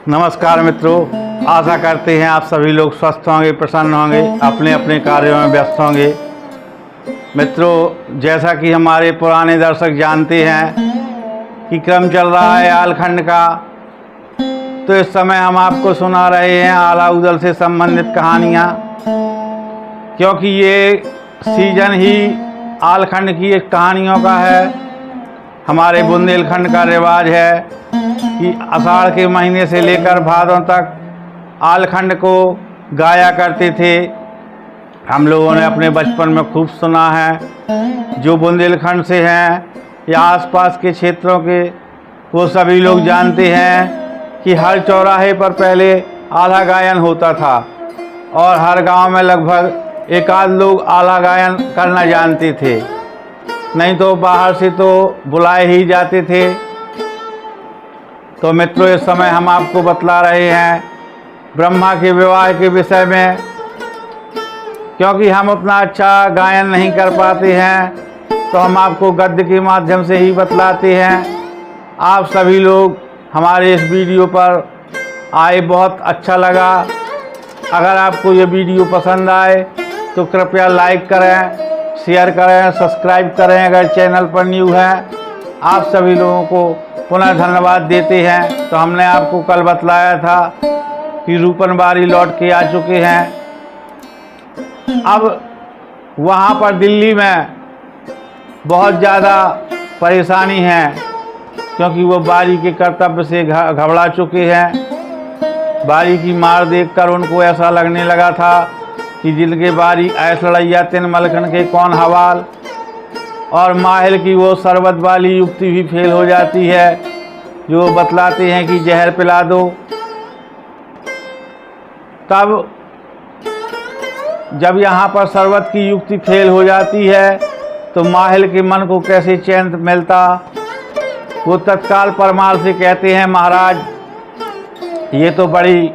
नमस्कार मित्रों, आशा करते हैं आप सभी लोग स्वस्थ होंगे, प्रसन्न होंगे, अपने अपने कार्यों में व्यस्त होंगे। मित्रों, जैसा कि हमारे पुराने दर्शक जानते हैं कि क्रम चल रहा है आलखंड का, तो इस समय हम आपको सुना रहे हैं आला उदल से संबंधित कहानियाँ, क्योंकि ये सीजन ही आलखंड की कहानियों का है। हमारे बुंदेलखंड का रिवाज है कि आषाढ़ के महीने से लेकर भादों तक आलखंड को गाया करते थे। हम लोगों ने अपने बचपन में खूब सुना है। जो बुंदेलखंड से हैं या आसपास के क्षेत्रों के, वो सभी लोग जानते हैं कि हर चौराहे पर पहले आला गायन होता था और हर गांव में लगभग एक आध लोग आला गायन करना जानते थे, नहीं तो बाहर से तो बुलाए ही जाते थे। तो मित्रों, इस समय हम आपको बतला रहे हैं ब्रह्मा के विवाह के विषय में, क्योंकि हम उतना अच्छा गायन नहीं कर पाते हैं तो हम आपको गद्य के माध्यम से ही बतलाते हैं। आप सभी लोग हमारे इस वीडियो पर आए, बहुत अच्छा लगा। अगर आपको ये वीडियो पसंद आए तो कृपया लाइक करें, शेयर करें, सब्सक्राइब करें अगर चैनल पर न्यू है। आप सभी लोगों को पुनः धन्यवाद देते हैं। तो हमने आपको कल बतलाया था कि रूपन बारी लौट के आ चुके हैं। अब वहाँ पर दिल्ली में बहुत ज़्यादा परेशानी है, क्योंकि वो बारी के कर्तव्य से घबरा चुके हैं। बारी की मार देखकर उनको ऐसा लगने लगा था कि जिनके बारी ऐस लड़ैया तिन मलखन के कौन हवाल, और माहिल की वो शरबत वाली युक्ति भी फेल हो जाती है जो बतलाते हैं कि जहर पिला दो। तब जब यहाँ पर शरबत की युक्ति फेल हो जाती है तो माहिल के मन को कैसे चैन मिलता। वो तत्काल परमाल से कहते हैं, महाराज ये तो बड़ी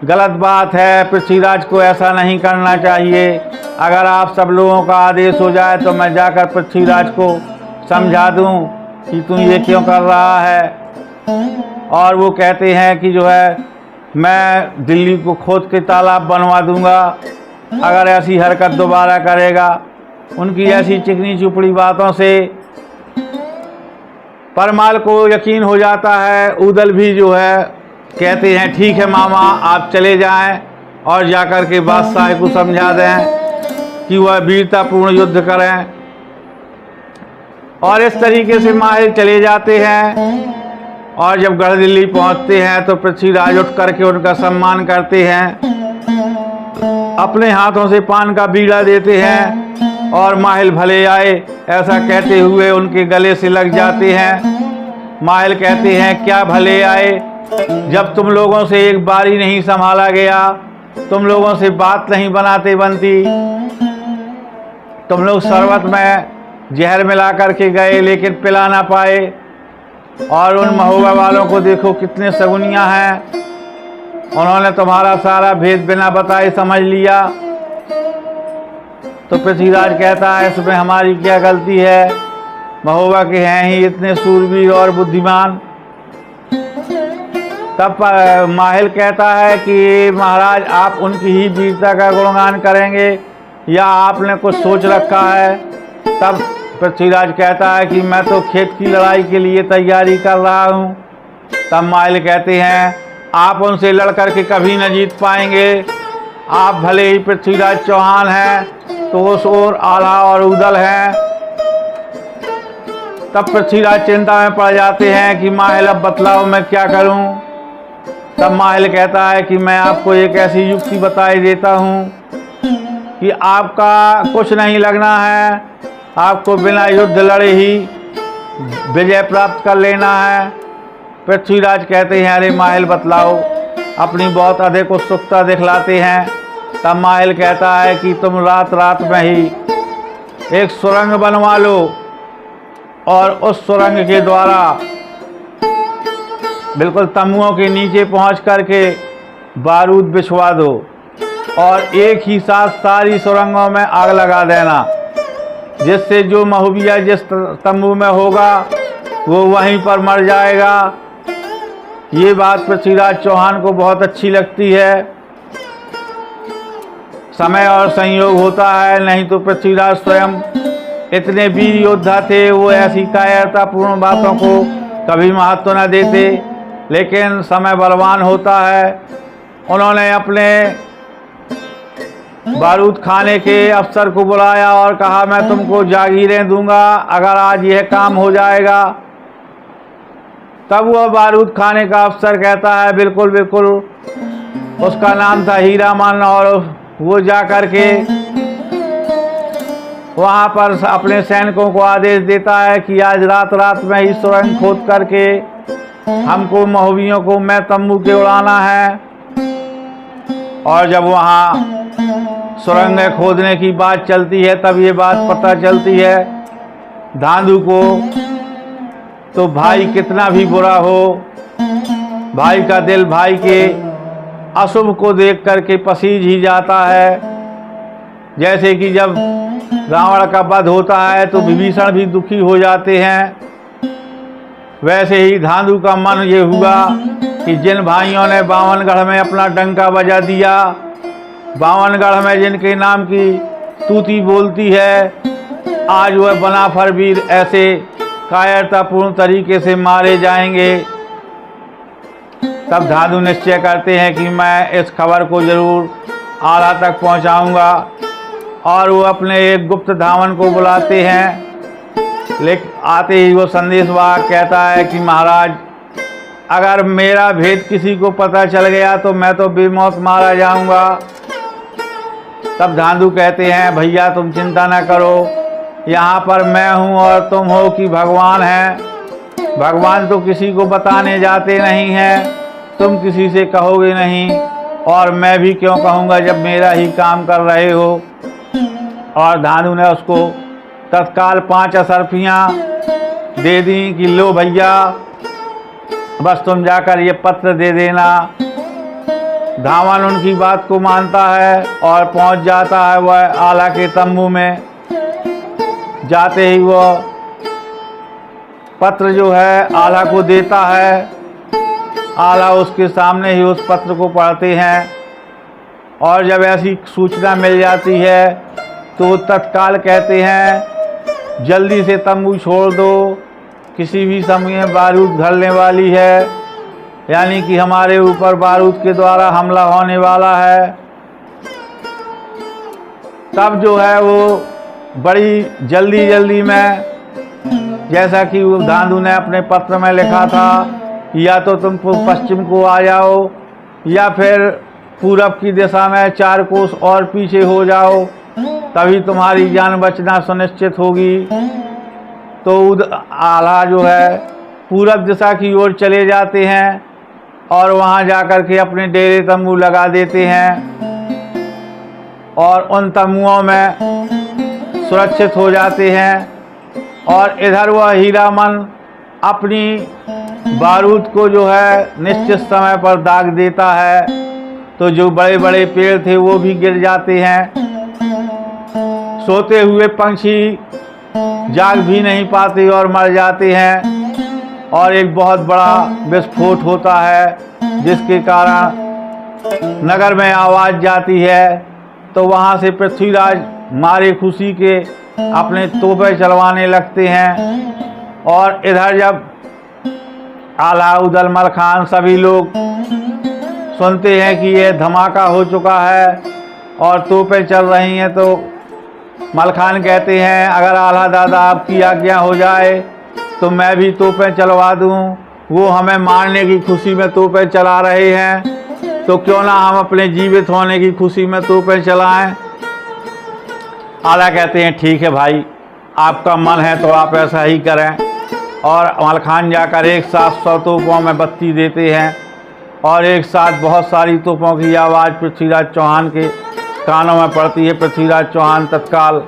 गलत बात है, पृथ्वीराज को ऐसा नहीं करना चाहिए। अगर आप सब लोगों का आदेश हो जाए तो मैं जाकर पृथ्वीराज को समझा दूं कि तू ये क्यों कर रहा है। और वो कहते हैं कि जो है मैं दिल्ली को खोद के तालाब बनवा दूंगा अगर ऐसी हरकत दोबारा करेगा। उनकी ऐसी चिकनी चुपड़ी बातों से परमाल को यकीन हो जाता है। उदल भी जो है कहते हैं, ठीक है मामा, आप चले जाएं और जाकर के बादशाह को समझा दें कि वह वीरतापूर्ण युद्ध करें। और इस तरीके से माहिल चले जाते हैं। और जब गढ़ दिल्ली पहुंचते हैं तो पृथ्वीराज उठ करके उनका सम्मान करते हैं, अपने हाथों से पान का बीड़ा देते हैं और माहिल भले आए ऐसा कहते हुए उनके गले से लग जाते हैं। माहिल कहते हैं, क्या भले आए, जब तुम लोगों से एक बारी नहीं संभाला गया, तुम लोगों से बात नहीं बनाते बनती, तुम लोग शरबत में जहर मिला करके गए लेकिन पिला ना पाए। और उन महुआ वालों को देखो कितने सगुनिया हैं, उन्होंने तुम्हारा सारा भेद बिना बताए समझ लिया। तो पृथ्वीराज कहता है, इसमें हमारी क्या गलती है, महुआ के हैं ही इतने सूरवीर और बुद्धिमान। तब माहिल कहता है कि महाराज आप उनकी ही वीरता का गुणगान करेंगे या आपने कुछ सोच रखा है। तब पृथ्वीराज कहता है कि मैं तो खेत की लड़ाई के लिए तैयारी कर रहा हूँ। तब माहिल कहते हैं, आप उनसे लड़ कर के कभी न जीत पाएंगे। आप भले ही पृथ्वीराज चौहान हैं तो उस ओर आला और उदल हैं। तब पृथ्वीराज चिंता में पड़ जाते हैं कि माहिल अब बतलाओ मैं क्या करूं। तब माहिल कहता है कि मैं आपको एक ऐसी युक्ति बताई देता हूं कि आपका कुछ नहीं लगना है, आपको बिना युद्ध लड़े ही विजय प्राप्त कर लेना है। पृथ्वीराज कहते हैं, अरे माहिल बतलाओ, अपनी बहुत अधिक उत्सुकता दिखलाते हैं। तब माहिल कहता है कि तुम रात रात में ही एक सुरंग बनवा लो और उस सुरंग के द्वारा बिल्कुल तंबुओं के नीचे पहुंच करके बारूद बिछवा दो और एक ही साथ सारी सुरंगों में आग लगा देना, जिससे जो महुबिया जिस तंबू में होगा वो वहीं पर मर जाएगा ये बात पृथ्वीराज चौहान को बहुत अच्छी लगती है। समय और संयोग होता है, नहीं तो पृथ्वीराज स्वयं इतने वीर योद्धा थे, वो ऐसी कायरतापूर्ण बातों को कभी महत्व न देते। लेकिन समय बलवान होता है। उन्होंने अपने बारूद खाने के अफसर को बुलाया और कहा, मैं तुमको जागीरें दूंगा अगर आज यह काम हो जाएगा। तब वह बारूद खाने का अफसर कहता है, बिल्कुल बिल्कुल। उसका नाम था हीरामन, और वो जा कर के वहाँ पर अपने सैनिकों को आदेश देता है कि आज रात रात में ही सुरंग खोद करके हमको महुवियों को मैं तंबू के उड़ाना है। और जब वहाँ सुरंग खोदने की बात चलती है, तब ये बात पता चलती है धांधु को। तो भाई कितना भी बुरा हो, भाई का दिल भाई के अशुभ को देख करके पसीज ही जाता है। जैसे कि जब रावण का वध होता है तो विभीषण भी दुखी हो जाते हैं, वैसे ही धांधु का मन ये हुआ कि जिन भाइयों ने बावनगढ़ में अपना डंका बजा दिया, बावनगढ़ में जिनके नाम की तूती बोलती है, आज वह बनाफर वीर ऐसे कायरतापूर्ण तरीके से मारे जाएंगे। तब धांधु निश्चय करते हैं कि मैं इस खबर को जरूर आला तक पहुंचाऊंगा, और वो अपने एक गुप्त धावन को बुलाते हैं। लेकिन आते ही वो संदेशवाहक कहता है कि महाराज, अगर मेरा भेद किसी को पता चल गया तो मैं तो बेमौत मारा जाऊंगा। तब धांधु कहते हैं, भैया तुम चिंता न करो, यहाँ पर मैं हूँ और तुम हो कि भगवान हैं। भगवान तो किसी को बताने जाते नहीं हैं, तुम किसी से कहोगे नहीं, और मैं भी क्यों कहूँगा जब मेरा ही काम कर रहे हो। और धांधु ने उसको तत्काल 5 असरफियाँ दे दी कि लो भैया, बस तुम जाकर ये पत्र दे देना। धावन उनकी बात को मानता है और पहुंच जाता है वह आला के तंबू में। जाते ही वह पत्र जो है आला को देता है। आला उसके सामने ही उस पत्र को पढ़ते हैं, और जब ऐसी सूचना मिल जाती है तो तत्काल कहते हैं, जल्दी से तंबू छोड़ दो, किसी भी समय बारूद घलने वाली है, यानी कि हमारे ऊपर बारूद के द्वारा हमला होने वाला है। तब जो है वो बड़ी जल्दी में, जैसा कि धांधु ने अपने पत्र में लिखा था, या तो तुम पश्चिम को आ जाओ या फिर पूरब की दिशा में 4 कोस और पीछे हो जाओ, तभी तुम्हारी जान बचना सुनिश्चित होगी। तो आला जो है पूरब दिशा की ओर चले जाते हैं और वहाँ जाकर के अपने डेरे तंबू लगा देते हैं, और उन तंबुओं में सुरक्षित हो जाते हैं। और इधर वह हीरामन अपनी बारूद को जो है निश्चित समय पर दाग देता है, तो जो बड़े बड़े पेड़ थे वो भी गिर जाते हैं। सोते हुए पंछी जाग भी नहीं पाते और मर जाते हैं, और एक बहुत बड़ा विस्फोट होता है, जिसके कारण नगर में आवाज़ जाती है। तो वहाँ से पृथ्वीराज मारे खुशी के अपने तोपे चलवाने लगते हैं, और इधर जब आला, उदल, मलखान सभी लोग सुनते हैं कि ये धमाका हो चुका है और तोपें चल रही हैं, तो मलखान कहते हैं, अगर आला दादा आपकी आज्ञा हो जाए तो मैं भी तोपें चलवा दूं। वो हमें मारने की खुशी में तोपें चला रहे हैं, तो क्यों ना हम अपने जीवित होने की खुशी में तोपें चलाएं। आला कहते हैं, ठीक है भाई, आपका मन है तो आप ऐसा ही करें। और मलखान जाकर एक साथ 100 तोपों में बत्ती देते हैं, और एक साथ बहुत सारी तोपों की आवाज़ पृथ्वीराज चौहान के कानों में पड़ती है। पृथ्वीराज चौहान तत्काल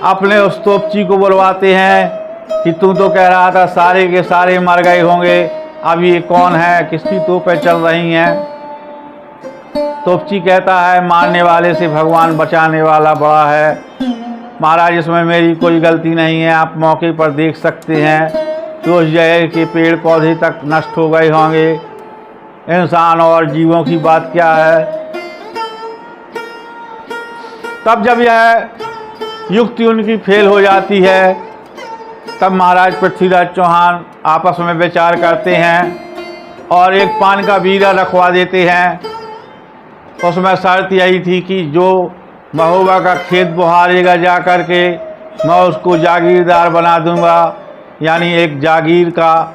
अपने उस तोपची को बुलवाते हैं कि तू तो कह रहा था सारे के सारे मर गए होंगे, अब ये कौन है, किसकी तोपें चल रही हैं। तोपची कहता है, मारने वाले से भगवान बचाने वाला बड़ा है। महाराज, इसमें मेरी कोई गलती नहीं है, आप मौके पर देख सकते हैं कि उस जगह के पेड़ पौधे तक नष्ट हो गए होंगे, इंसान और जीवों की बात क्या है। तब जब यह युक्ति उनकी फेल हो जाती है, तब महाराज पृथ्वीराज चौहान आपस में विचार करते हैं और एक पान का बीरा रखवा देते हैं। उसमें शर्त यही थी कि जो महोबा का खेत बुहारेगा जा कर के, मैं उसको जागीरदार बना दूंगा, यानी एक जागीर का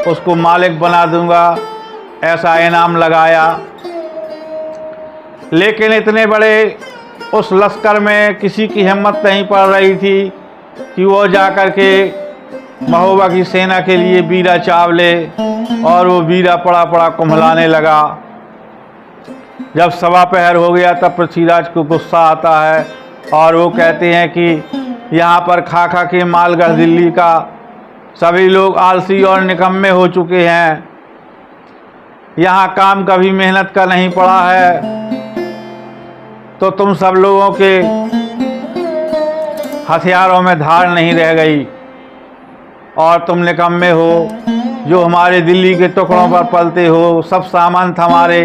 उसको मालिक बना दूंगा, ऐसा इनाम लगाया। लेकिन इतने बड़े उस लश्कर में किसी की हिम्मत नहीं पड़ रही थी कि वो जा कर के महोबा की सेना के लिए बीरा चाव ले, और वो बीरा पड़ा पड़ा कुम्हलाने लगा। जब सवा पहर हो गया तब पृथ्वीराज को गुस्सा आता है और वो कहते हैं कि यहाँ पर खा खा के मालगढ़ दिल्ली का सभी लोग आलसी और निकम्मे हो चुके हैं। यहाँ काम कभी मेहनत का नहीं पड़ा है, तो तुम सब लोगों के हथियारों में धार नहीं रह गई और तुम निकम्मे हो जो हमारे दिल्ली के टुकड़ों पर पलते हो। सब सामान हमारे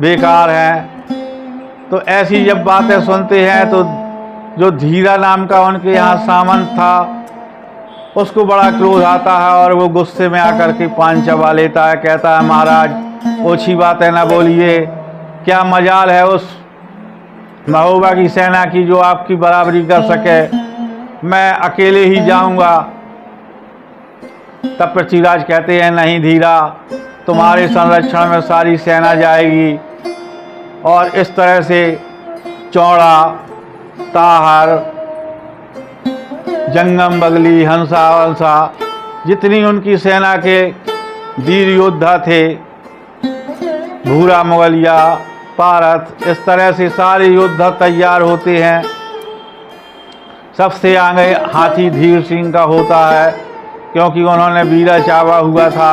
बेकार हैं। तो ऐसी जब बातें सुनते हैं तो जो धीरा नाम का उनके यहाँ सामंत था, उसको बड़ा क्रोध आता है और वो गुस्से में आकर के पान चबा लेता है। कहता है, महाराज ओछी बातें ना बोलिए, क्या मजाल है उस महोबा की सेना की जो आपकी बराबरी कर सके, मैं अकेले ही जाऊंगा। तब पृथ्वीराज कहते हैं, नहीं धीरा, तुम्हारे संरक्षण में सारी सेना जाएगी। और इस तरह से चौड़ा, ताहर, जंगम बगली, हंसा वंसा, जितनी उनकी सेना के वीर योद्धा थे, भूरा मुगलिया, पारथ, इस तरह से सारे योद्धा तैयार होते हैं। सबसे आगे हाथी धीर सिंह का होता है, क्योंकि उन्होंने बीरा चावा हुआ था,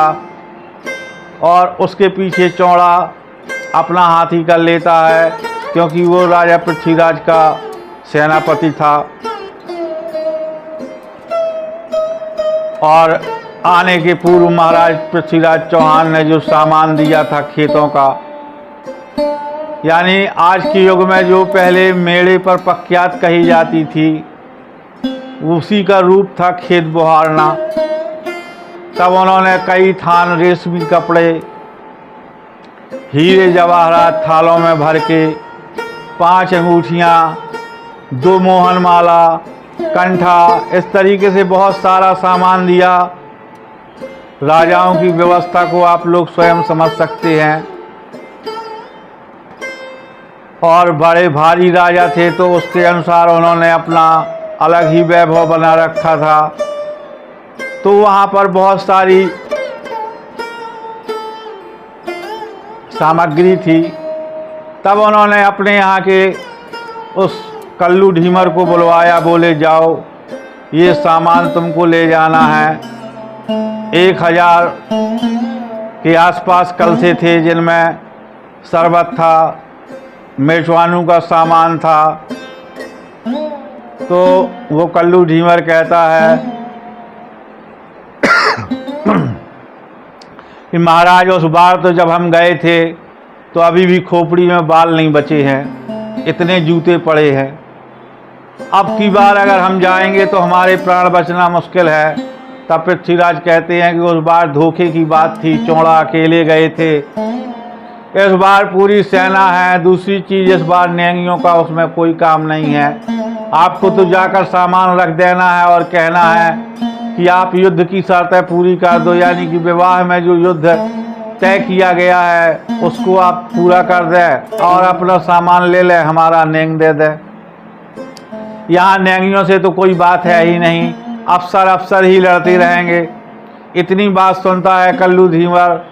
और उसके पीछे चौड़ा अपना हाथी कर लेता है, क्योंकि वो राजा पृथ्वीराज का सेनापति था। और आने के पूर्व महाराज पृथ्वीराज चौहान ने जो सामान दिया था खेतों का, यानी आज के युग में जो पहले मेड़े पर पक्यात कही जाती थी, उसी का रूप था खेत बुहारना। तब उन्होंने कई थान रेशमी कपड़े, हीरे जवाहरात थालों में भर के, 5 अंगूठियाँ, 2 मोहन माला, कंठा, इस तरीके से बहुत सारा सामान दिया। राजाओं की व्यवस्था को आप लोग स्वयं समझ सकते हैं। और बड़े भारी राजा थे, तो उसके अनुसार उन्होंने अपना अलग ही वैभव बना रखा था। तो वहाँ पर बहुत सारी सामग्री थी। तब उन्होंने अपने यहाँ के उस कल्लू ढीमर को बुलवाया, बोले जाओ ये सामान तुमको ले जाना है। 1000 के आसपास कलशे थे, जिनमें शरबत था, मेजबानों का सामान था। तो वो कल्लू ढीमर कहता है कि महाराज उस बार तो जब हम गए थे तो अभी भी खोपड़ी में बाल नहीं बचे हैं, इतने जूते पड़े हैं। अब की बार अगर हम जाएंगे तो हमारे प्राण बचना मुश्किल है। तब पृथ्वीराज कहते हैं कि उस बार धोखे की बात थी, चौड़ा अकेले गए थे, इस बार पूरी सेना है। दूसरी चीज़, इस बार नेंगियों का उसमें कोई काम नहीं है। आपको तो जाकर सामान रख देना है और कहना है कि आप युद्ध की शर्तें पूरी कर दो, यानी कि विवाह में जो युद्ध तय किया गया है उसको आप पूरा कर दें और अपना सामान ले लें, हमारा नेंग दे दें। यहाँ नेंगियों से तो कोई बात है ही नहीं, अफसर ही लड़ते रहेंगे। इतनी बात सुनता है कल्लू ढीमर,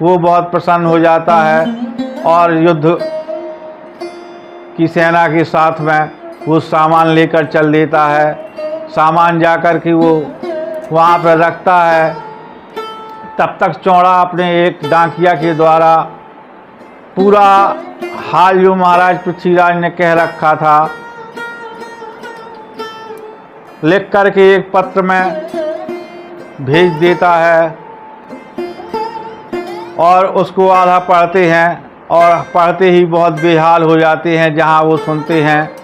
वो बहुत प्रसन्न हो जाता है और युद्ध की सेना के साथ में वो सामान लेकर चल देता है। सामान जाकर के वो वहाँ पर रखता है। तब तक चौड़ा अपने एक डाकिया के द्वारा पूरा हाल जो महाराज पृथ्वीराज ने कह रखा था लिख करके एक पत्र में भेज देता है और उसको आधा पढ़ते हैं और पढ़ते ही बहुत बेहाल हो जाते हैं, जहां वो सुनते हैं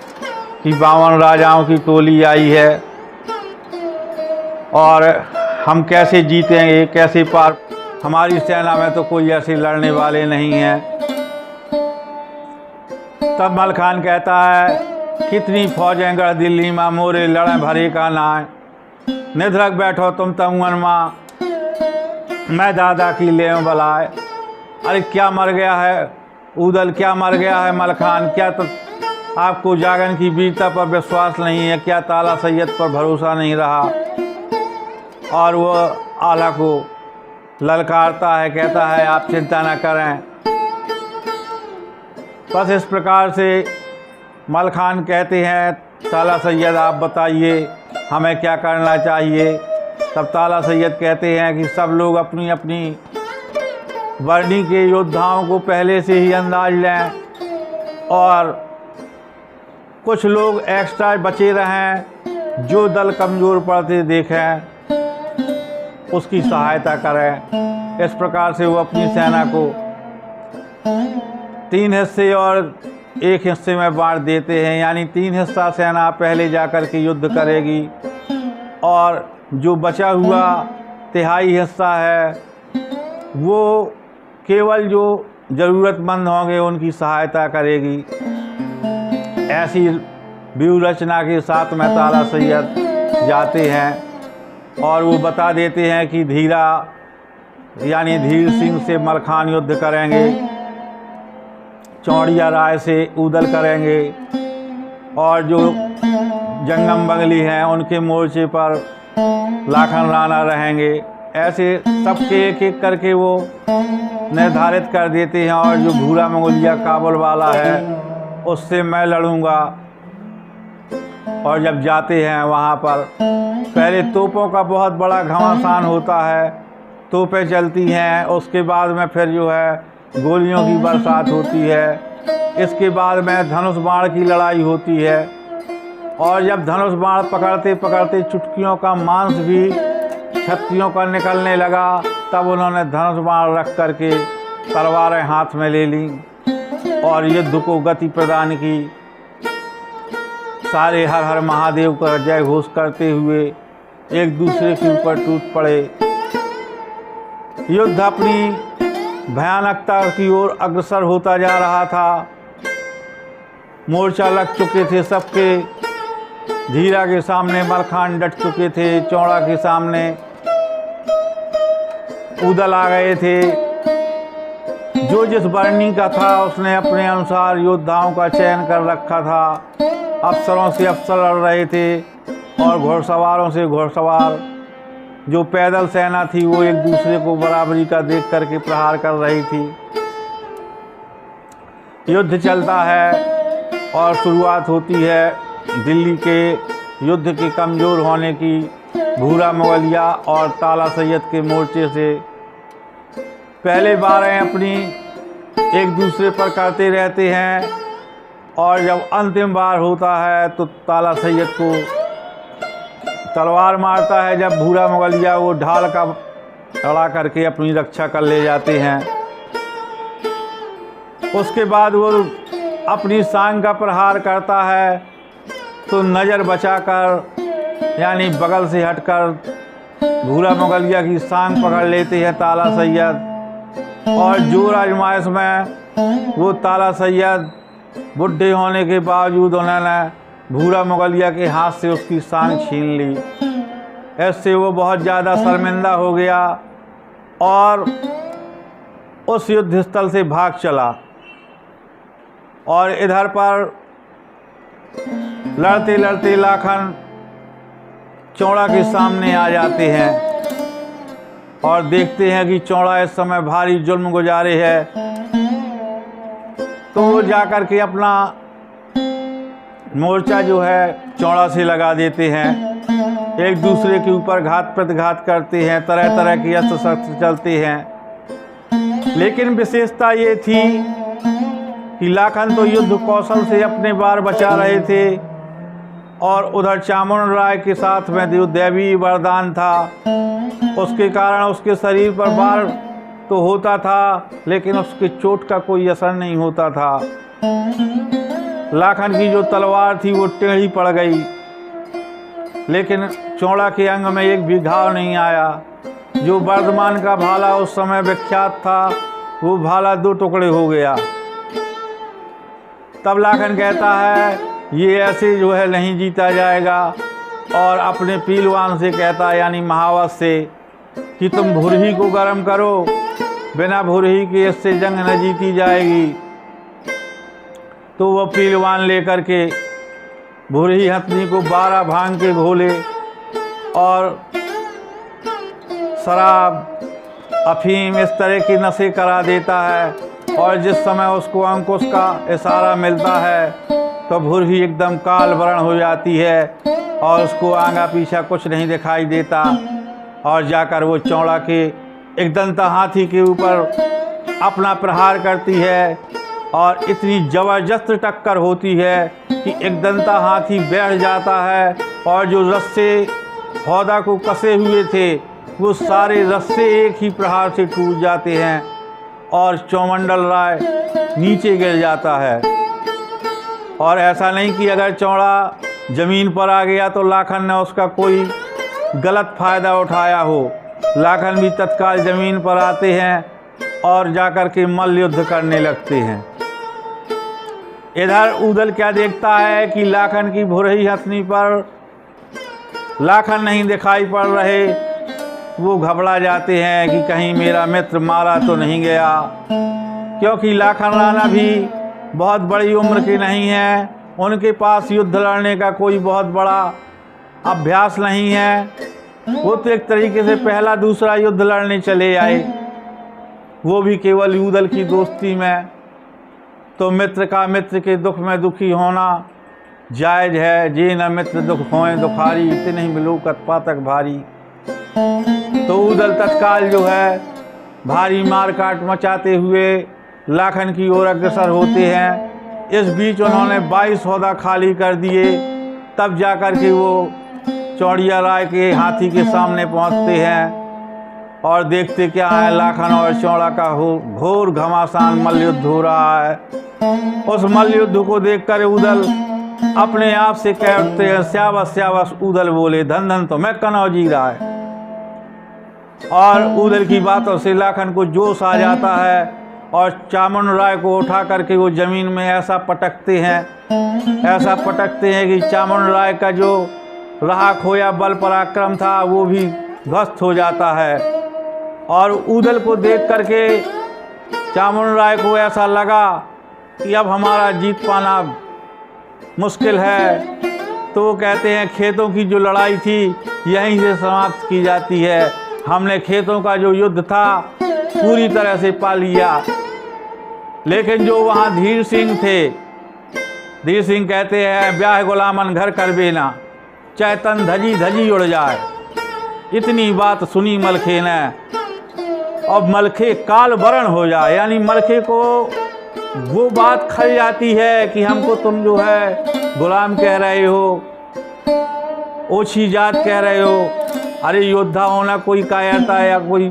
कि 52 राजाओं की टोली आई है और हम कैसे जीतेंगे, कैसे पार, हमारी सेना में तो कोई ऐसे लड़ने वाले नहीं हैं। तब मलखान कहता है, कितनी फौजें गढ़ दिल्ली माँ, मोरे लड़े भरे का नाय, निधरक बैठो तुम तमुअन माँ, मैं दादा की ले बलाए। अरे क्या मर गया है ऊदल, क्या मर गया है मलखान, क्या तो आपको जागन की वीरता पर विश्वास नहीं है, क्या ताला सैयद पर भरोसा नहीं रहा। और वो आला को ललकारता है, कहता है आप चिंता न करें। बस इस प्रकार से मलखान कहते हैं, ताला सैयद आप बताइए हमें क्या करना चाहिए। तब ताला सैयद कहते हैं कि सब लोग अपनी अपनी वर्णी के योद्धाओं को पहले से ही अंदाज लें और कुछ लोग एक्स्ट्रा बचे रहें, जो दल कमज़ोर पड़ते देखें उसकी सहायता करें। इस प्रकार से वो अपनी सेना को 3 हिस्से और 1 हिस्से में बांट देते हैं, यानी 3 हिस्सा सेना पहले जाकर के युद्ध करेगी और जो बचा हुआ 1/3 हिस्सा है वो केवल जो ज़रूरतमंद होंगे उनकी सहायता करेगी। ऐसी व्यूह रचना के साथ में ताला सैयद जाते हैं और वो बता देते हैं कि धीरा यानी धीर सिंह से मलखान युद्ध करेंगे, चौड़िया राय से ऊदल करेंगे और जो जंगम बंगली हैं उनके मोर्चे पर लाखन राणा रहेंगे। ऐसे सबके एक एक करके वो निर्धारित कर देते हैं और जो भूरा मंगोलिया काबुल वाला है उससे मैं लड़ूंगा। और जब जाते हैं वहाँ पर पहले तोपों का बहुत बड़ा घमासान होता है, तोपें चलती हैं, उसके बाद में फिर जो है गोलियों की बरसात होती है, इसके बाद में धनुष बाण की लड़ाई होती है और जब धनुष बाण पकड़ते पकड़ते चुटकियों का मांस भी छत्तियों का निकलने लगा तब उन्होंने धनुष बाण रख करके तलवारें हाथ में ले लीं और युद्ध को गति प्रदान की। सारे हर हर महादेव का जय घोष करते हुए एक दूसरे के ऊपर टूट पड़े। युद्ध अपनी भयानकता की ओर अग्रसर होता जा रहा था। मोर्चा लग चुके थे सबके, धीरा के सामने मलखान डट चुके थे, चौड़ा के सामने ऊदल आ गए थे। जो जिस वर्णी का था उसने अपने अनुसार योद्धाओं का चयन कर रखा था। अफसरों से अफसर लड़ रहे थे और घुड़सवारों से घुड़सवार। जो पैदल सेना थी वो एक दूसरे को बराबरी का देख करके प्रहार कर रही थी। युद्ध चलता है और शुरुआत होती है दिल्ली के युद्ध के कमज़ोर होने की भूरा मुगलिया और ताला सैयद के मोर्चे से। पहले बारें अपनी एक दूसरे पर करते रहते हैं और जब अंतिम बार होता है तो ताला सैयद को तलवार मारता है। जब भूरा मुगलिया वो ढाल का लड़ा करके अपनी रक्षा कर ले जाते हैं। उसके बाद वो अपनी सांग का प्रहार करता है तो नज़र बचाकर यानी बगल से हटकर भूरा मुगलिया की सांग पकड़ लेते हैं ताला सैयद। और जोर आजमाइश में वो ताला सैयद बुढ़े होने के बावजूद उन्होंने भूरा मुगलिया के हाथ से उसकी सांग छीन ली। ऐसे वो बहुत ज़्यादा शर्मिंदा हो गया और उस युद्ध स्थल से भाग चला। और इधर पर लड़ते लड़ते लाखन चौड़ा के सामने आ जाते हैं और देखते हैं कि चौड़ा इस समय भारी जुल्म गुजारे है। तो वो जाकर के अपना मोर्चा जो है चौड़ा से लगा देते हैं, एक दूसरे के ऊपर घात प्रतिघात करते हैं, तरह तरह की अस्त्र शस्त्र चलते हैं। लेकिन विशेषता ये थी कि लाखन तो युद्ध कौशल से अपने बार बचा रहे थे और उधर चामुंड राय के साथ में जो दैवी वरदान था, उसके कारण उसके शरीर पर बार तो होता था, लेकिन उसके चोट का कोई असर नहीं होता था। लाखन की जो तलवार थी वो टेढ़ी पड़ गई, लेकिन चौड़ा के अंग में एक भी घाव नहीं आया। जो वर्धमान का भाला उस समय विख्यात था, वो भाला 2 टुकड़े हो गया। तब लाखन कहता है ये ऐसे जो है नहीं जीता जाएगा, और अपने पीलवान से कहता है यानी महावत से कि तुम भुरही को गर्म करो, बिना भुरही के इससे जंग न जीती जाएगी। तो वह पीलवान लेकर के भुरही हथनी को 12 भांग के घोले और शराब, अफीम इस तरह की नशे करा देता है, और जिस समय उसको अंकुश का इशारा मिलता है तो भुरही एकदम काल वर्ण हो जाती है और उसको आगा पीछा कुछ नहीं दिखाई देता, और जाकर वो चौड़ा के एक दंता हाथी के ऊपर अपना प्रहार करती है, और इतनी ज़बरदस्त टक्कर होती है कि एक दंता हाथी बैठ जाता है, और जो रस्से हौदा को कसे हुए थे वो सारे रस्से एक ही प्रहार से टूट जाते हैं, और चौमंडल राय नीचे गिर जाता है। और ऐसा नहीं कि अगर चौड़ा ज़मीन पर आ गया तो लाखन ने उसका कोई गलत फ़ायदा उठाया हो। लाखन भी तत्काल ज़मीन पर आते हैं और जाकर के मल्ल युद्ध करने लगते हैं। इधर उदल क्या देखता है कि लाखन की भुरही हथनी पर लाखन नहीं दिखाई पड़ रहे। वो घबरा जाते हैं कि कहीं मेरा मित्र मारा तो नहीं गया, क्योंकि लाखन राणा भी बहुत बड़ी उम्र के नहीं हैं, उनके पास युद्ध लड़ने का कोई बहुत बड़ा अभ्यास नहीं है। वो तो एक तरीके से पहला दूसरा युद्ध लड़ने चले आए, वो भी केवल उदल की दोस्ती में। तो मित्र का मित्र के दुख में दुखी होना जायज़ है। जे न मित्र दुख होए दुखारी, इतने ही मिलोकत पातक भारी। तो उदल तत्काल जो है भारी मार काट मचाते हुए लाखन की ओर अग्रसर होते हैं। इस बीच उन्होंने 22 हौदा खाली कर दिए। तब जाकर के वो चौड़िया राय के हाथी के सामने पहुंचते हैं और देखते क्या है, लाखन और चौड़ा का घोर घमासान मल्ल युद्ध हो रहा है। उस मल्ल युद्ध को देखकर उदल अपने आप से कहते हैं, स्यावस स्यावस। उदल बोले, धन धन तो मैं कनौजी राय। और उदल की बातों से लाखन को जोश आ जाता है और चामुंड राय को उठा करके वो ज़मीन में ऐसा पटकते हैं कि चामुंड राय का जो रहा खोया बल पराक्रम था वो भी ध्वस्त हो जाता है। और उदल को देख करके चामुंड राय को ऐसा लगा कि अब हमारा जीत पाना मुश्किल है। तो वो कहते हैं, खेतों की जो लड़ाई थी यहीं से समाप्त की जाती है। हमने खेतों का जो युद्ध था पूरी तरह से पा लिया। लेकिन जो वहाँ धीर सिंह थे, धीर सिंह कहते हैं, ब्याह गुलामन घर कर बेना, चाहे तन धजी धजी उड़ जाए। इतनी बात सुनी मलखे ने, और मलखे काल वरण हो जाए, यानी मलखे को वो बात खल जाती है कि हमको तुम जो है गुलाम कह रहे हो, ओछी जात कह रहे हो। अरे योद्धा होना कोई कायरता है या कोई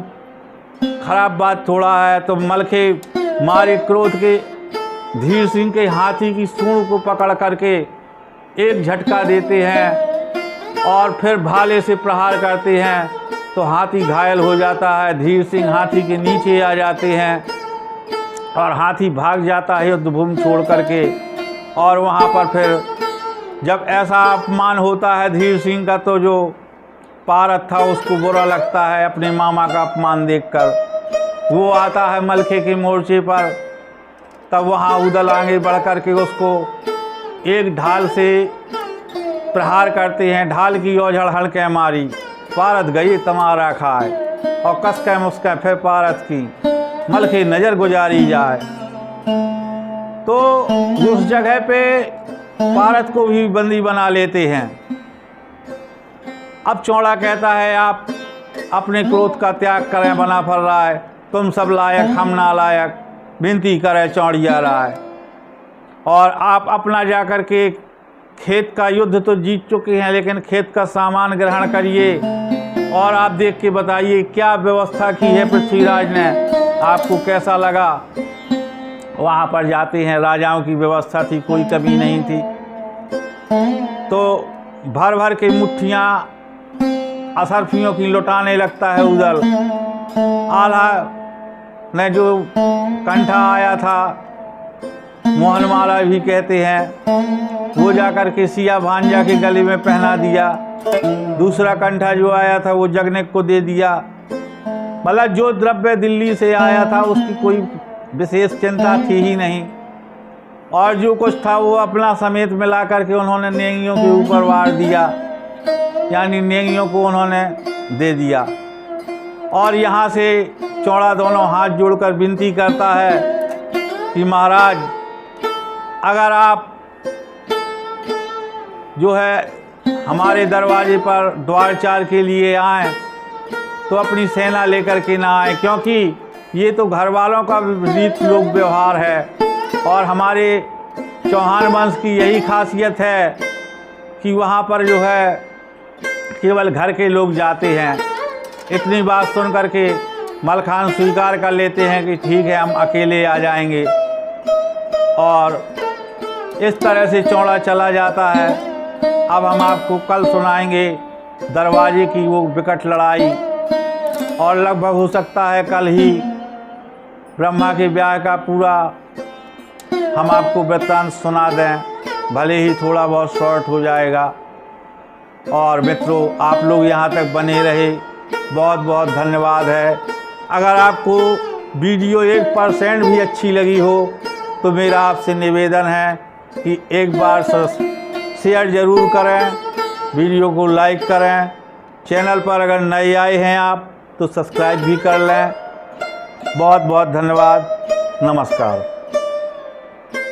खराब बात थोड़ा है। तो मलखे मारे क्रोध के धीर सिंह के हाथी की सूंड को पकड़ करके एक झटका देते हैं और फिर भाले से प्रहार करते हैं। तो हाथी घायल हो जाता है। धीर सिंह हाथी के नीचे आ जाते हैं और हाथी भाग जाता है युद्ध भूमि छोड़ करके। और वहाँ पर फिर जब ऐसा अपमान होता है धीर सिंह का, तो जो पारत था उसको बुरा लगता है अपने मामा का अपमान देखकर। वो आता है मलखे के मोर्चे पर। तब वहाँ उदल आगे बढ़ कर के उसको एक ढाल से प्रहार करते हैं। ढाल की ओझड़ हड़के मारी, पारत गई तमारा खाए, और कसके मुस्के फिर पारत की मलखे नज़र गुजारी जाए। तो उस जगह पे पारत को भी बंदी बना लेते हैं। अब चौड़ा कहता है, आप अपने क्रोध का त्याग करें बना फर राय, तुम सब लायक हम ना लायक, विनती करे चौड़िया राय। और आप अपना जाकर के खेत का युद्ध तो जीत चुके हैं, लेकिन खेत का सामान ग्रहण करिए और आप देख के बताइए क्या व्यवस्था की है पृथ्वीराज ने, आपको कैसा लगा। वहाँ पर जाते हैं, राजाओं की व्यवस्था थी, कोई कमी नहीं थी। तो भर भर के मुट्ठियाँ असरफियों की लुटाने लगता है उदल। आल्हा ने जो कंठा आया था, मोहनमाला भी कहते हैं, वो जाकर के सिया भांजा के गले में पहना दिया। दूसरा कंठा जो आया था वो जगनेक को दे दिया। मतलब जो द्रव्य दिल्ली से आया था उसकी कोई विशेष चिंता थी ही नहीं, और जो कुछ था वो अपना समेत मिला करके उन्होंने नेंगियों के ऊपर वार दिया, यानी नेंगियों को उन्होंने दे दिया। और यहाँ से चौड़ा दोनों हाथ जोड़कर विनती करता है कि महाराज, अगर आप जो है हमारे दरवाजे पर द्वारचार के लिए आएँ तो अपनी सेना लेकर के ना आए, क्योंकि ये तो घर वालों का रीत लोक व्यवहार है और हमारे चौहान वंश की यही खासियत है कि वहाँ पर जो है केवल घर के लोग जाते हैं। इतनी बात सुन करके मलखान स्वीकार कर लेते हैं कि ठीक है, हम अकेले आ जाएंगे। और इस तरह से चौड़ा चला जाता है। अब हम आपको कल सुनाएंगे दरवाजे की वो विकट लड़ाई, और लगभग हो सकता है कल ही ब्रह्मा के ब्याह का पूरा हम आपको वृत्तांत सुना दें, भले ही थोड़ा बहुत शॉर्ट हो जाएगा। और मित्रों, आप लोग यहाँ तक बने रहे, बहुत बहुत धन्यवाद है। अगर आपको वीडियो 1% भी अच्छी लगी हो तो मेरा आपसे निवेदन है कि एक बार शेयर ज़रूर करें, वीडियो को लाइक करें। चैनल पर अगर नए आए हैं आप तो सब्सक्राइब भी कर लें। बहुत बहुत धन्यवाद। नमस्कार।